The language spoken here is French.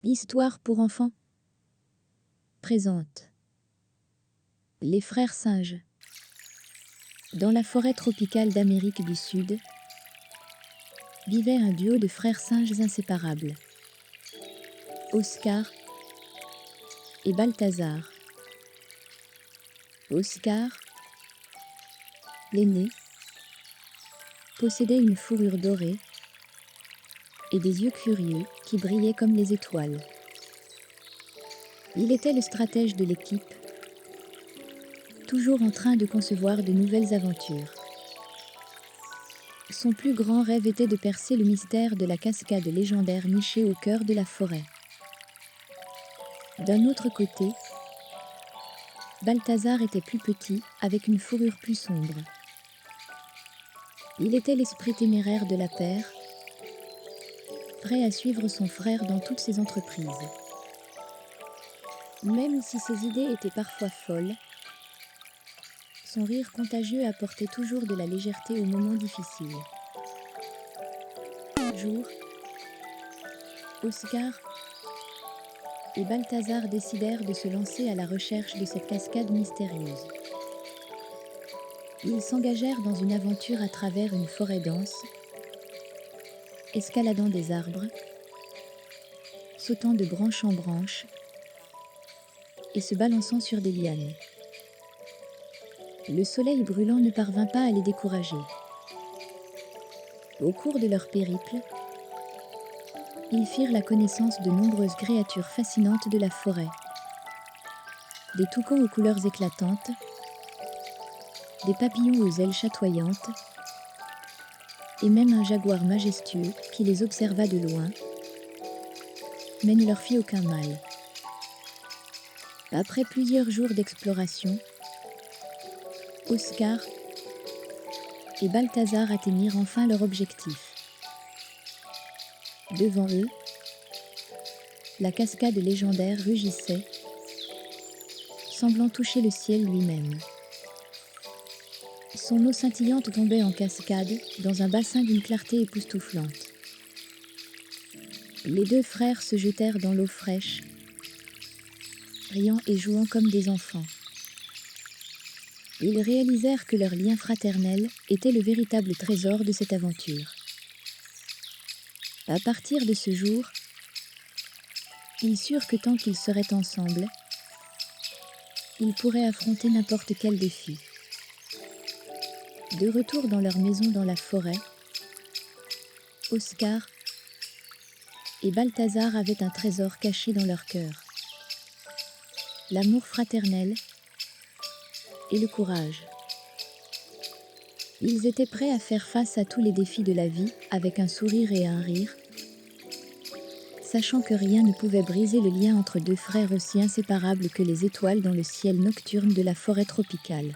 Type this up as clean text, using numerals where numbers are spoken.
Histoire pour enfants présente les frères singes. Dans la forêt tropicale d'Amérique du Sud, vivait un duo de frères singes inséparables, Oscar et Balthazar. Oscar, l'aîné, possédait une fourrure dorée et des yeux curieux qui brillaient comme les étoiles. Il était le stratège de l'équipe, toujours en train de concevoir de nouvelles aventures. Son plus grand rêve était de percer le mystère de la cascade légendaire nichée au cœur de la forêt. D'un autre côté, Balthazar était plus petit, avec une fourrure plus sombre. Il était l'esprit téméraire de la paire, prêt à suivre son frère dans toutes ses entreprises. Même si ses idées étaient parfois folles, son rire contagieux apportait toujours de la légèreté aux moments difficiles. Un jour, Oscar et Balthazar décidèrent de se lancer à la recherche de cette cascade mystérieuse. Ils s'engagèrent dans une aventure à travers une forêt dense, escaladant des arbres, sautant de branche en branche et se balançant sur des lianes. Le soleil brûlant ne parvint pas à les décourager. Au cours de leur périple, ils firent la connaissance de nombreuses créatures fascinantes de la forêt. Des toucans aux couleurs éclatantes, des papillons aux ailes chatoyantes, et même un jaguar majestueux qui les observa de loin, mais ne leur fit aucun mal. Après plusieurs jours d'exploration, Oscar et Balthazar atteignirent enfin leur objectif. Devant eux, la cascade légendaire rugissait, semblant toucher le ciel lui-même. Son eau scintillante tombait en cascade dans un bassin d'une clarté époustouflante. Les deux frères se jetèrent dans l'eau fraîche, riant et jouant comme des enfants. Ils réalisèrent que leur lien fraternel était le véritable trésor de cette aventure. À partir de ce jour, ils surent que tant qu'ils seraient ensemble, ils pourraient affronter n'importe quel défi. De retour dans leur maison dans la forêt, Oscar et Balthazar avaient un trésor caché dans leur cœur: l'amour fraternel et le courage. Ils étaient prêts à faire face à tous les défis de la vie avec un sourire et un rire, sachant que rien ne pouvait briser le lien entre deux frères aussi inséparables que les étoiles dans le ciel nocturne de la forêt tropicale.